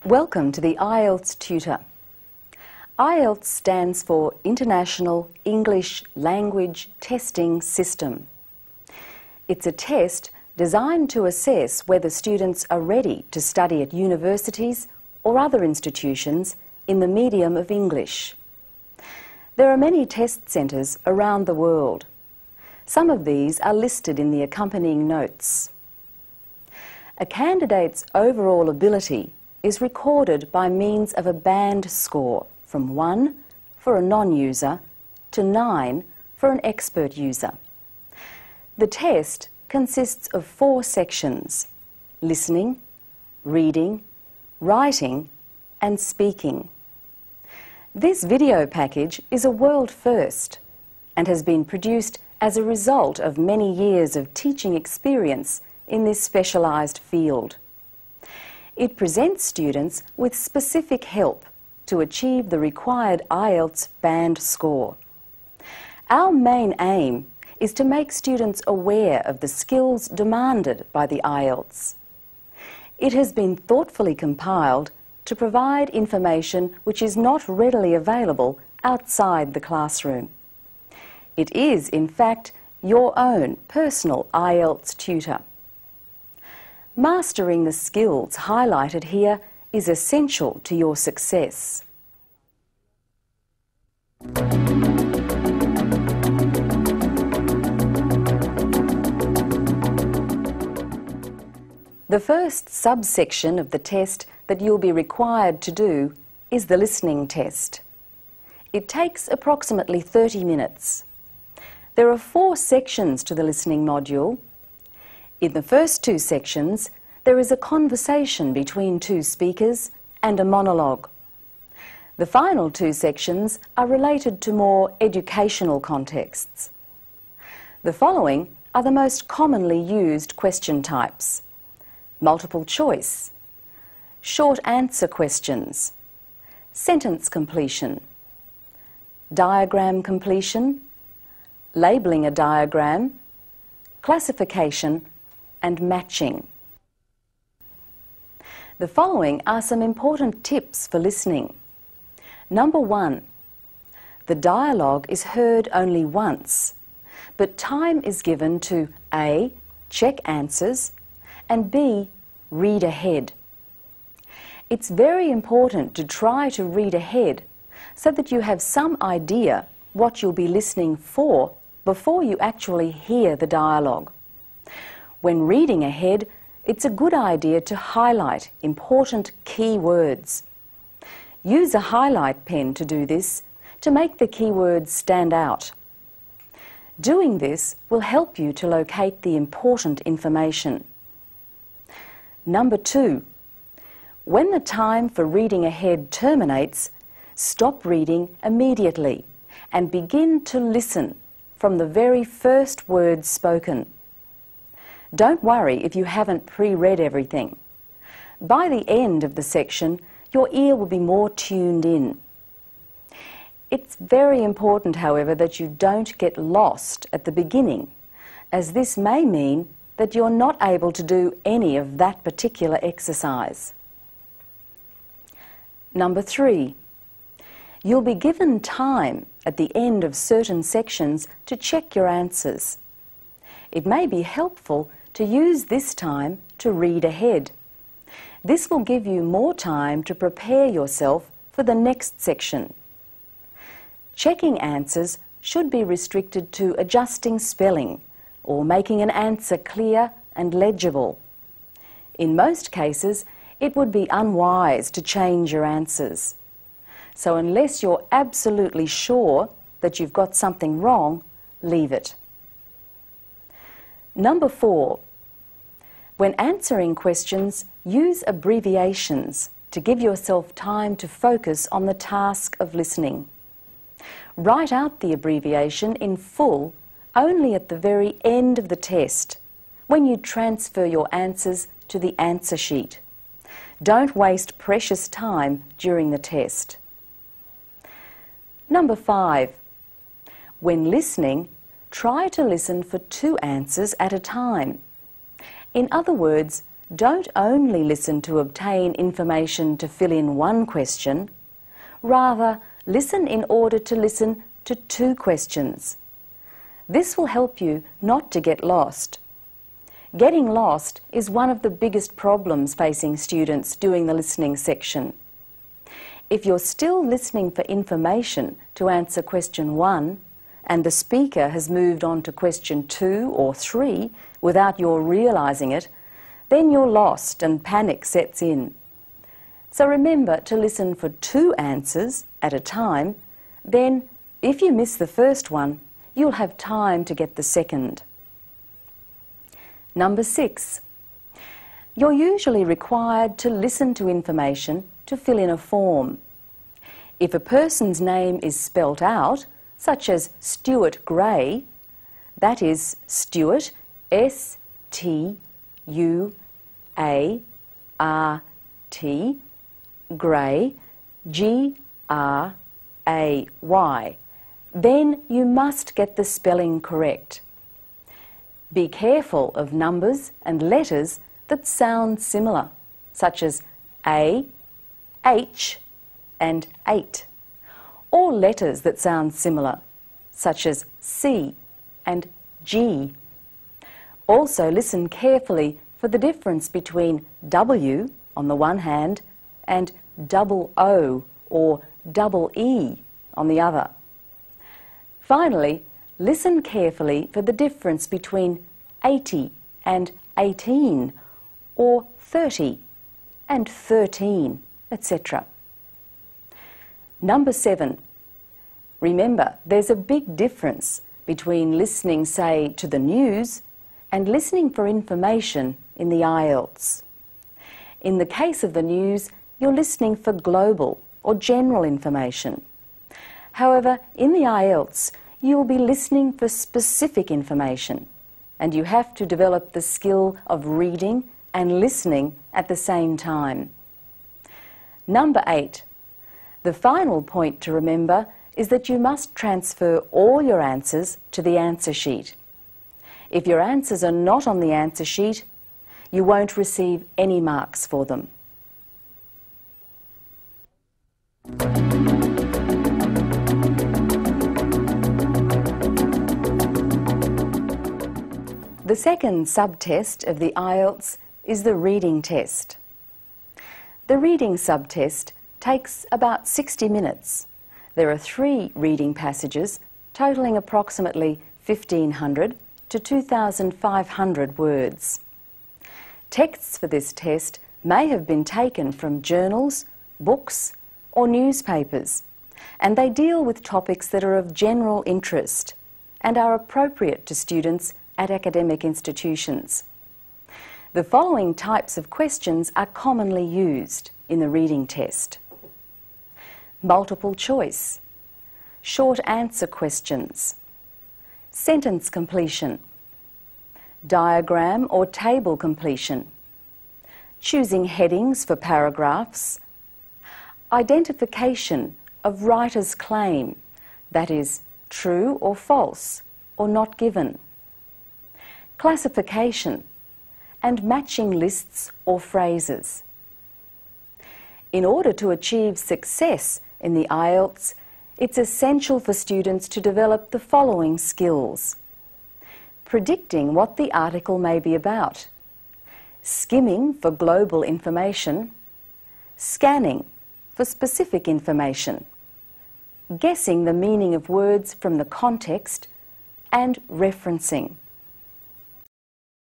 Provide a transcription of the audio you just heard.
Welcome to the IELTS Tutor. IELTS stands for International English Language Testing System. It's a test designed to assess whether students are ready to study at universities or other institutions in the medium of English. There are many test centres around the world. Some of these are listed in the accompanying notes. A candidate's overall ability is recorded by means of a band score from 1 for a non-user to 9 for an expert user. The test consists of 4 sections: listening, reading, writing and speaking. This video package is a world first and has been produced as a result of many years of teaching experience in this specialised field. It presents students with specific help to achieve the required IELTS band score. Our main aim is to make students aware of the skills demanded by the IELTS. It has been thoughtfully compiled to provide information which is not readily available outside the classroom. It is, in fact, your own personal IELTS tutor. Mastering the skills highlighted here is essential to your success. The first subsection of the test that you'll be required to do is the listening test. It takes approximately 30 minutes. There are 4 sections to the listening module. In the first 2 sections, there is a conversation between 2 speakers and a monologue. The final 2 sections are related to more educational contexts. The following are the most commonly used question types: multiple choice, short answer questions, sentence completion, diagram completion, labelling a diagram, classification and matching. The following are some important tips for listening. Number 1, the dialogue is heard only once, but time is given to A, check answers, and B, read ahead. It's very important to try to read ahead so that you have some idea what you'll be listening for before you actually hear the dialogue. When reading ahead, it's a good idea to highlight important key words. Use a highlight pen to do this to make the key words stand out. Doing this will help you to locate the important information. Number 2, when the time for reading ahead terminates, stop reading immediately and begin to listen from the very first words spoken. Don't worry if you haven't pre-read everything. By the end of the section, your ear will be more tuned in. It's very important, however, that you don't get lost at the beginning, as this may mean that you're not able to do any of that particular exercise. Number 3, you'll be given time at the end of certain sections to check your answers. It may be helpful to use this time to read ahead. This will give you more time to prepare yourself for the next section. Checking answers should be restricted to adjusting spelling or making an answer clear and legible. In most cases, it would be unwise to change your answers. So unless you're absolutely sure that you've got something wrong, leave it. Number 4, when answering questions, use abbreviations to give yourself time to focus on the task of listening. Write out the abbreviation in full only at the very end of the test, when you transfer your answers to the answer sheet. Don't waste precious time during the test. Number 5, when listening, try to listen for 2 answers at a time. In other words, don't only listen to obtain information to fill in one question, rather listen in order to listen to two questions. This will help you not to get lost. Getting lost is one of the biggest problems facing students doing the listening section. If you're still listening for information to answer question 1 and the speaker has moved on to question 2 or 3 without your realising it, then you're lost and panic sets in. So remember to listen for 2 answers at a time, then if you miss the first one, you'll have time to get the second. Number 6. You're usually required to listen to information to fill in a form. If a person's name is spelt out, such as Stuart Gray, that is Stuart, S-T-U-A-R-T, Gray, G-R-A-Y, then you must get the spelling correct. Be careful of numbers and letters that sound similar, such as A, H and 8, or letters that sound similar, such as C and G. Also listen carefully for the difference between W on the one hand and double O or double E on the other. Finally, listen carefully for the difference between 80 and 18, or 30 and 13, etc. Number 7. Remember, there's a big difference between listening, say, to the news and listening for information in the IELTS. In the case of the news, you're listening for global or general information. However, in the IELTS, you will be listening for specific information, and you have to develop the skill of reading and listening at the same time. Number 8. The final point to remember is that you must transfer all your answers to the answer sheet. If your answers are not on the answer sheet, you won't receive any marks for them. The second subtest of the IELTS is the reading test. The reading subtest takes about 60 minutes. There are 3 reading passages totalling approximately 1,500 to 2,500 words. Texts for this test may have been taken from journals, books or newspapers, and they deal with topics that are of general interest and are appropriate to students at academic institutions. The following types of questions are commonly used in the reading test: multiple choice, short answer questions, sentence completion, diagram or table completion, choosing headings for paragraphs, identification of writer's claim, that is, true or false or not given, classification, and matching lists or phrases. In order to achieve success in the IELTS, it's essential for students to develop the following skills: predicting what the article may be about, skimming for global information, scanning for specific information, guessing the meaning of words from the context, and referencing.